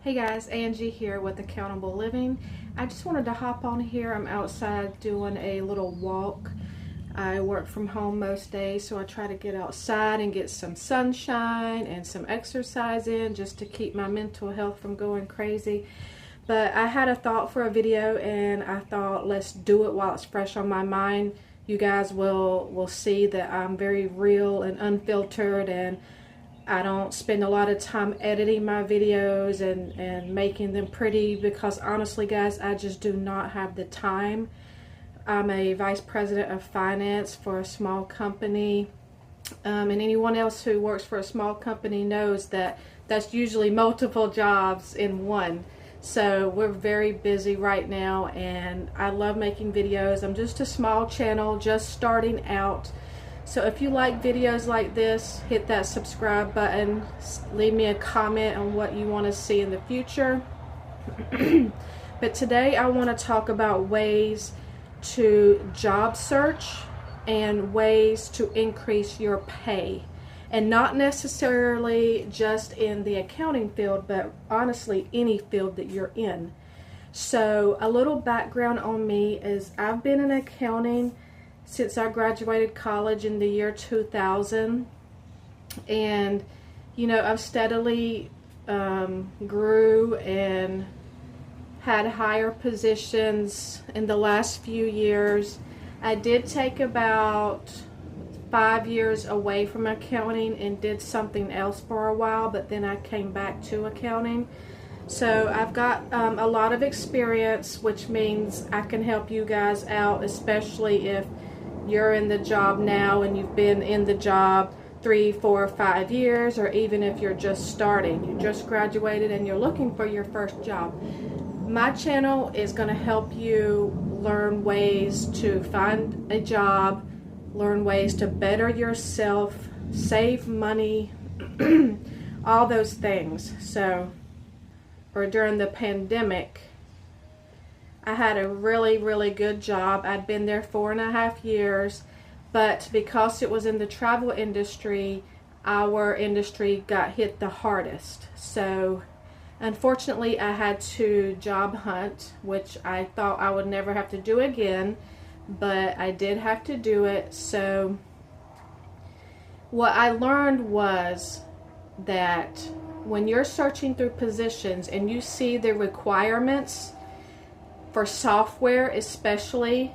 Hey guys, Angie here with Accountable Living. I just wanted to hop on here. I'm outside doing a little walk. I work from home most days, so I try to get outside and get some sunshine and some exercise in just to keep my mental health from going crazy. But I had a thought for a video and I thought let's do it while it's fresh on my mind. You guys will see that I'm very real and unfiltered, and I don't spend a lot of time editing my videos and making them pretty because honestly guys, I just do not have the time. I'm a vice president of finance for a small company, and anyone else who works for a small company knows that that's usually multiple jobs in one. So we're very busy right now, and I love making videos. I'm just a small channel just starting out. So if you like videos like this, hit that subscribe button, leave me a comment on what you want to see in the future. But today I want to talk about ways to job search and ways to increase your pay. And not necessarily just in the accounting field, but honestly any field that you're in. So a little background on me is I've been in accounting since I graduated college in the year 2000, and you know, I've steadily grew and had higher positions in the last few years. I did take about 5 years away from accounting and did something else for a while, but then I came back to accounting. So I've got a lot of experience, which means I can help you guys out, especially if you're in the job now and you've been in the job 3, 4, 5 years, or even if you're just starting, you just graduated and you're looking for your first job. My channel is going to help you learn ways to find a job, learn ways to better yourself, save money, all those things. So, or during the pandemic, I had a really good job. I'd been there 4.5 years, but because it was in the travel industry, our industry got hit the hardest. So unfortunately I had to job hunt, which I thought I would never have to do again, but I did have to do it. So what I learned was that when you're searching through positions and you see the requirements for software, especially,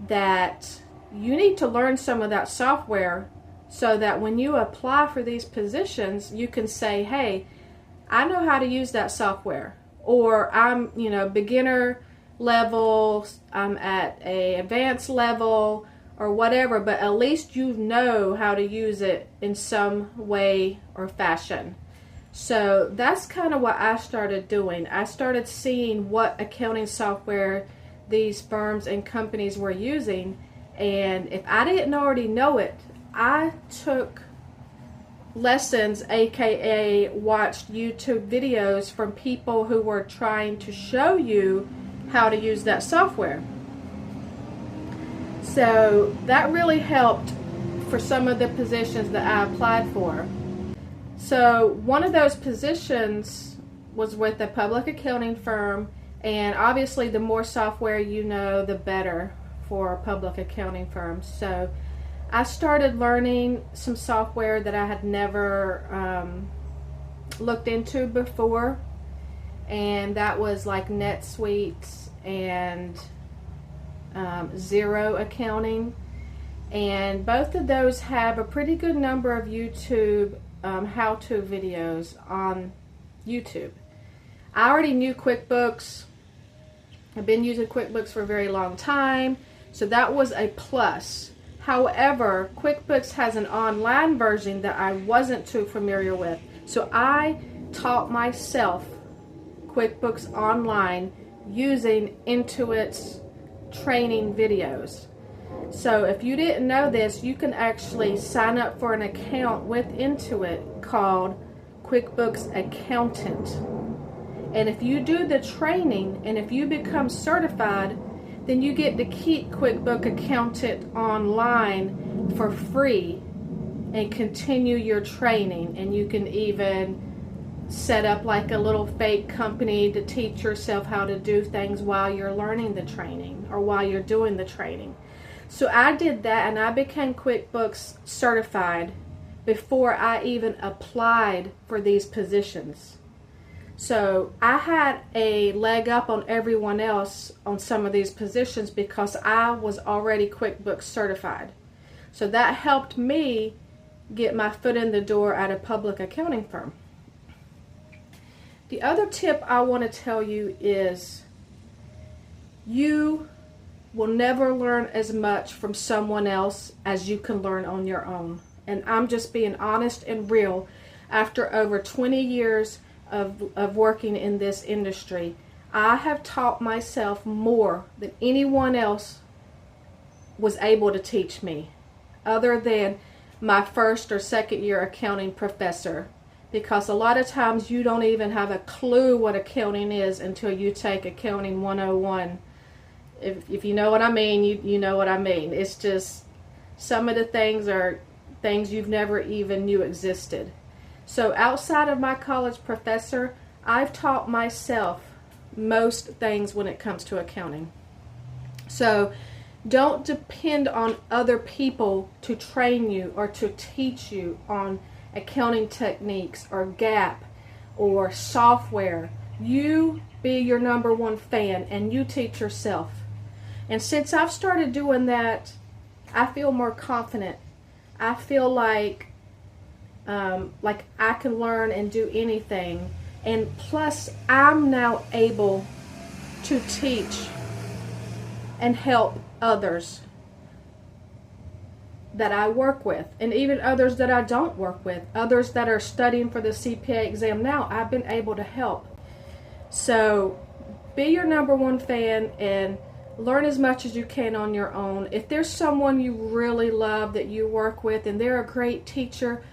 that you need to learn some of that software so that when you apply for these positions, you can say, hey, I know how to use that software, or I'm, you know, beginner level, I'm at a advanced level, or whatever, but at least you know how to use it in some way or fashion. So that's kind of what I started doing. I started seeing what accounting software these firms and companies were using, and if I didn't already know it, I took lessons, aka watched YouTube videos from people who were trying to show you how to use that software. So that really helped for some of the positions that I applied for. So one of those positions was with a public accounting firm, and obviously the more software you know, the better for public accounting firms. So I started learning some software that I had never looked into before, and that was like NetSuite and Zero Accounting, and both of those have a pretty good number of YouTube how-to videos on YouTube. I already knew QuickBooks. I've been using QuickBooks for a very long time, so that was a plus. However, QuickBooks has an online version that I wasn't too familiar with, so I taught myself QuickBooks online using Intuit's training videos. So if you didn't know this, you can actually sign up for an account with Intuit called QuickBooks Accountant. And if you do the training and if you become certified, then you get to keep QuickBooks Accountant online for free and continue your training. And you can even set up like a little fake company to teach yourself how to do things while you're learning the training or while you're doing the training. So I did that, and I became QuickBooks certified before I even applied for these positions. So I had a leg up on everyone else on some of these positions because I was already QuickBooks certified. So that helped me get my foot in the door at a public accounting firm. The other tip I want to tell you is you will never learn as much from someone else as you can learn on your own. And I'm just being honest and real. After over 20 years of working in this industry, I have taught myself more than anyone else was able to teach me, other than my first or second year accounting professor. Because a lot of times you don't even have a clue what accounting is until you take Accounting 101. If you know what I mean, you know what I mean. It's just some of the things are things you've never even knew existed. So outside of my college professor, I've taught myself most things when it comes to accounting. So don't depend on other people to train you or to teach you on accounting techniques or GAAP or software. You be your number one fan and you teach yourself. And since I've started doing that, I feel more confident. I feel like I can learn and do anything. And plus, I'm now able to teach and help others that I work with, and even others that I don't work with, others that are studying for the CPA exam now. I've been able to help. So be your number one fan and learn as much as you can on your own. If there's someone you really love that you work with and they're a great teacher,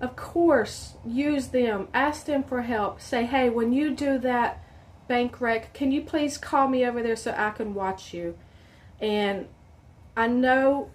of course, use them. Ask them for help. Say, hey, when you do that bank rec, can you please call me over there so I can watch you? And I know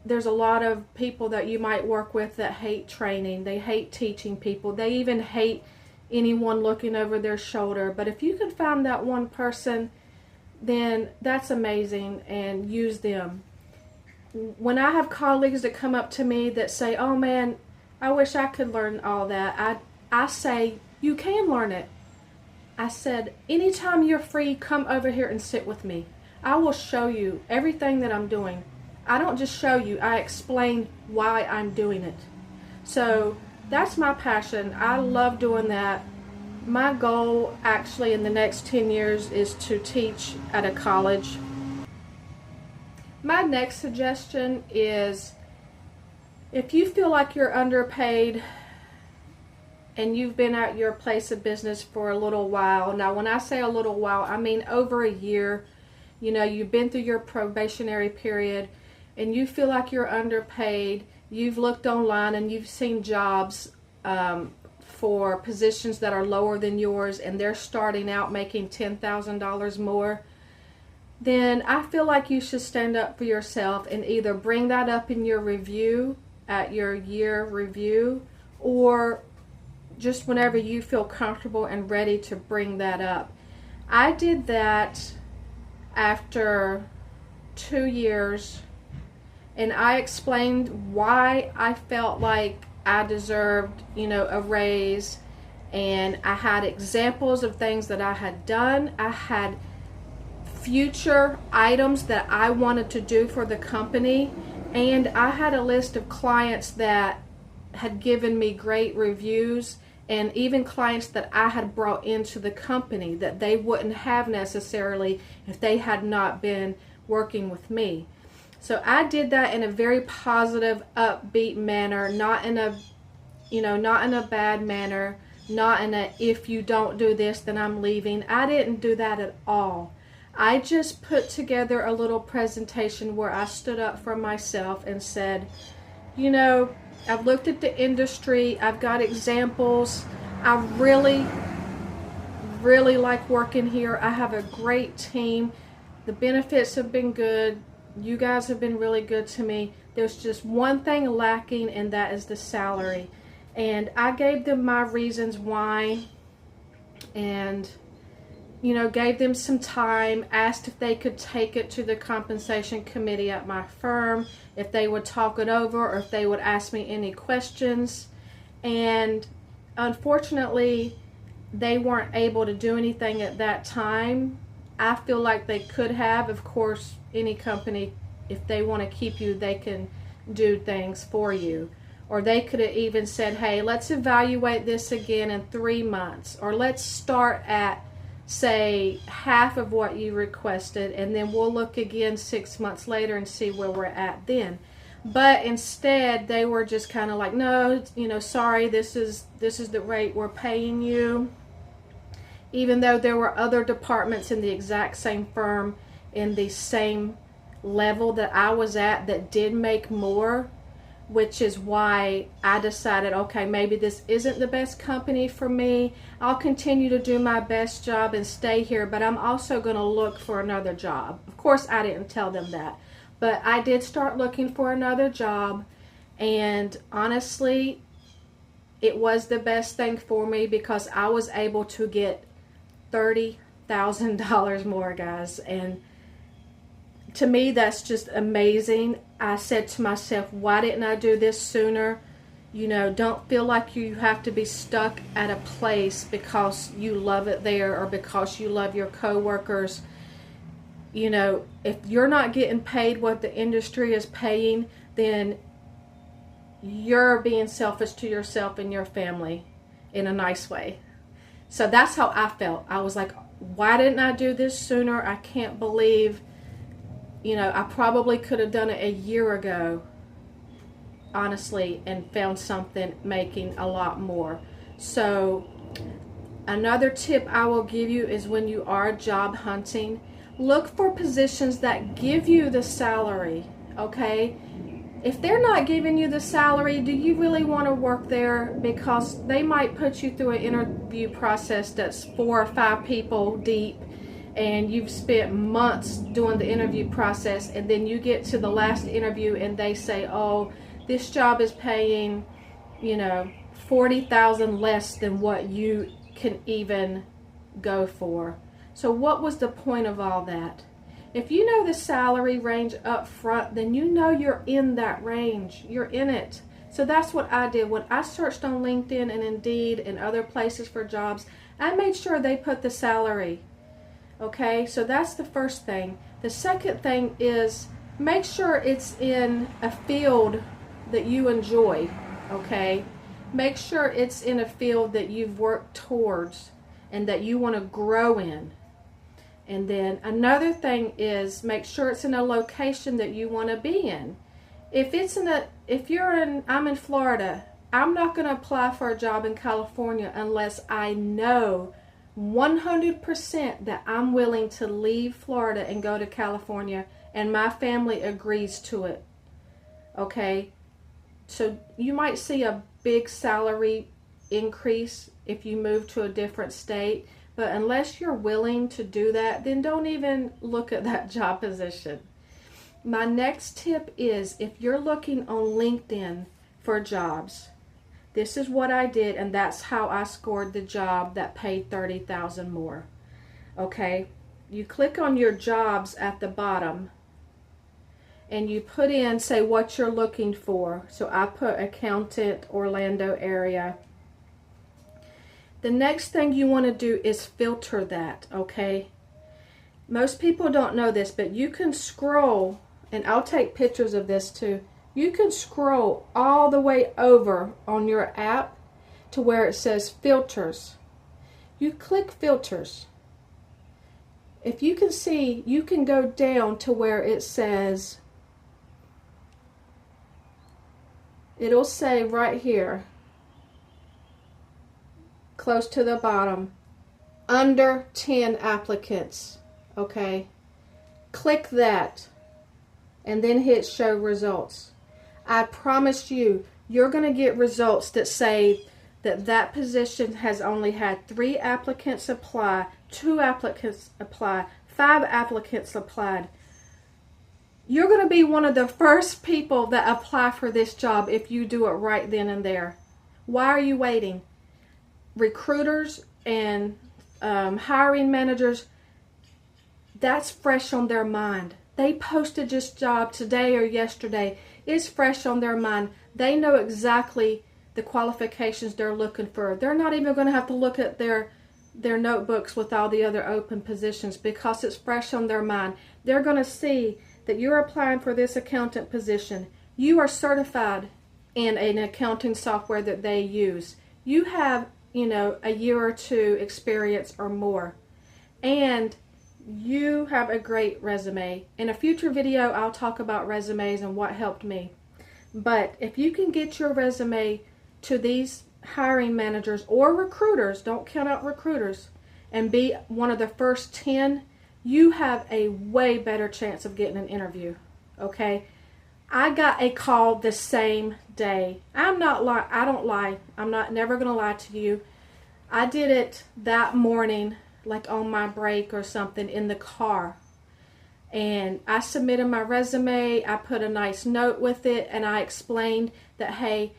there's a lot of people that you might work with that hate training. They hate teaching people. They even hate anyone looking over their shoulder. But if you can find that one person, then that's amazing, and use them. When I have colleagues that come up to me that say, oh man, I wish I could learn all that, I say, you can learn it. I said, anytime you're free, come over here and sit with me. I will show you everything that I'm doing. I don't just show you, I explain why I'm doing it. So that's my passion. I love doing that. My goal actually in the next 10 years is to teach at a college. My next suggestion is, if you feel like you're underpaid and you've been at your place of business for a little while. Now when I say a little while, I mean over a year. You know, you've been through your probationary period and you feel like you're underpaid. You've looked online and you've seen jobs for positions that are lower than yours and they're starting out making $10,000 more. Then I feel like you should stand up for yourself and either bring that up in your review, at your year review, or just whenever you feel comfortable and ready to bring that up. I did that after 2 years, and I explained why I felt like I deserved, a raise, and I had examples of things that I had done. I had future items that I wanted to do for the company, and I had a list of clients that had given me great reviews, and even clients that I had brought into the company that they wouldn't have necessarily if they had not been working with me. So I did that in a very positive, upbeat manner, not in a bad manner, not in a, if you don't do this, then I'm leaving. I didn't do that at all. I just put together a little presentation where I stood up for myself and said, I've looked at the industry, I've got examples, I really, really like working here, I have a great team, the benefits have been good, you guys have been really good to me, there's just one thing lacking, and that is the salary. And I gave them my reasons why, and, you know, gave them some time, asked if they could take it to the compensation committee at my firm, if they would talk it over, or if they would ask me any questions. And unfortunately, they weren't able to do anything at that time. I feel like they could have. Of course, any company, if they want to keep you, they can do things for you. Or they could have even said, hey, let's evaluate this again in 3 months. Or let's start at, say, half of what you requested, and then we'll look again 6 months later and see where we're at then. But instead, they were just kind of like, no, you know, sorry, this is the rate we're paying you. Even though there were other departments in the exact same firm in the same level that I was at that did make more, which is why I decided, okay, maybe this isn't the best company for me. I'll continue to do my best job and stay here, but I'm also going to look for another job. Of course, I didn't tell them that, but I did start looking for another job, and honestly, it was the best thing for me because I was able to get $30,000 more, guys, and to me, that's just amazing. I said to myself, why didn't I do this sooner? You know, don't feel like you have to be stuck at a place because you love it there or because you love your coworkers. You know, if you're not getting paid what the industry is paying, then you're being selfish to yourself and your family in a nice way. So that's how I felt. I was like, why didn't I do this sooner? I can't believe, you know, I probably could have done it a year ago, honestly, and found something making a lot more. So another tip I will give you is when you are job hunting, look for positions that give you the salary, okay? If they're not giving you the salary, do you really want to work there? Because they might put you through an interview process that's 4 or 5 people deep, and you've spent months doing the interview process, and then you get to the last interview and they say, oh, this job is paying, you know, $40,000 less than what you can even go for. So what was the point of all that? If you know the salary range up front, then you know you're in that range. You're in it. So that's what I did. When I searched on LinkedIn and Indeed and other places for jobs, I made sure they put the salary. Okay, so that's the first thing. The second thing is make sure it's in a field that you enjoy. Okay, make sure it's in a field that you've worked towards and that you want to grow in. And then another thing is make sure it's in a location that you want to be in. I'm in Florida, I'm not going to apply for a job in California unless I know 100% that I'm willing to leave Florida and go to California and my family agrees to it. Okay? So you might see a big salary increase if you move to a different state. But unless you're willing to do that, then don't even look at that job position. My next tip is if you're looking on LinkedIn for jobs, this is what I did, and that's how I scored the job that paid $30,000 more. Okay? You click on your jobs at the bottom, and you put in, say, what you're looking for. So I put accountant, Orlando area. The next thing you want to do is filter that, okay? Most people don't know this, but you can scroll, and I'll take pictures of this too. You can scroll all the way over on your app to where it says filters. You click filters. If you can see, you can go down to where it says, it'll say right here, close to the bottom, under 10 applicants, okay? Click that and then hit show results. I promise you, you're going to get results that say that that position has only had 3 applicants apply, 2 applicants apply, 5 applicants applied. You're going to be one of the first people that apply for this job if you do it right then and there. Why are you waiting? Recruiters and hiring managers, that's fresh on their mind. They posted this job today or yesterday. It's fresh on their mind. They know exactly the qualifications they're looking for. They're not even going to have to look at their notebooks with all the other open positions because it's fresh on their mind. They're going to see that you're applying for this accountant position. You are certified in an accounting software that they use. You have, a year or two experience or more. And you have a great resume. In a future video, I'll talk about resumes and what helped me. But if you can get your resume to these hiring managers or recruiters, don't count out recruiters, and be one of the first 10, you have a way better chance of getting an interview. Okay? I got a call the same day. I don't lie. I'm never going to lie to you. I did it that morning, like on my break or something, in the car. And I submitted my resume. I put a nice note with it, and I explained that, hey,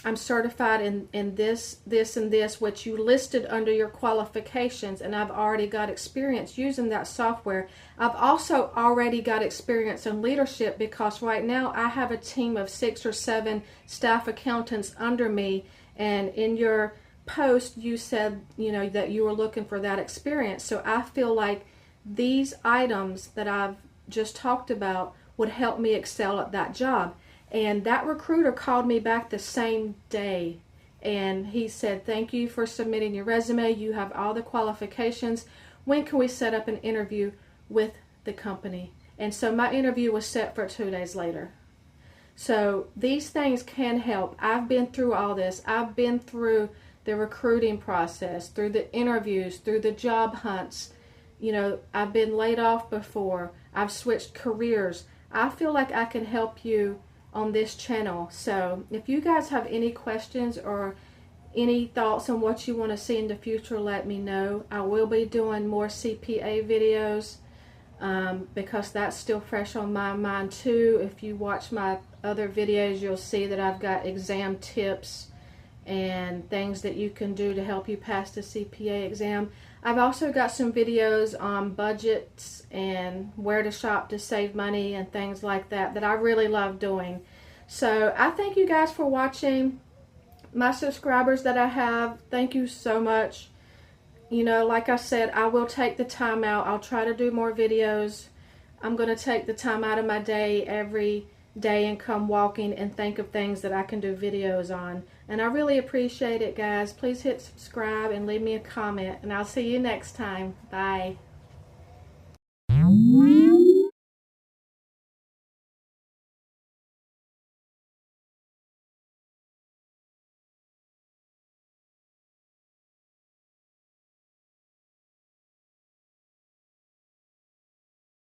I'm certified in this, and this, which you listed under your qualifications, and I've already got experience using that software. I've also already got experience in leadership because right now I have a team of 6 or 7 staff accountants under me, and in your post you said, that you were looking for that experience. So I feel like these items that I've just talked about would help me excel at that job. And that recruiter called me back the same day, and he said, thank you for submitting your resume. You have all the qualifications. When can we set up an interview with the company? And so my interview was set for 2 days later. So these things can help. I've been through all this. I've been through the recruiting process, through the interviews, through the job hunts. I've been laid off before. I've switched careers. I feel like I can help you on this channel. So if you guys have any questions or any thoughts on what you want to see in the future, let me know. I will be doing more CPA videos because that's still fresh on my mind too. If you watch my other videos, you'll see that I've got exam tips and things that you can do to help you pass the CPA exam. I've also got some videos on budgets and where to shop to save money and things like that I really love doing. So I thank you guys for watching. My subscribers that I have, thank you so much. Like I said, I will take the time out. I'll try to do more videos. I'm going to take the time out of my day every day and come walking and think of things that I can do videos on. And I really appreciate it, guys. Please hit subscribe and leave me a comment. And I'll see you next time. Bye.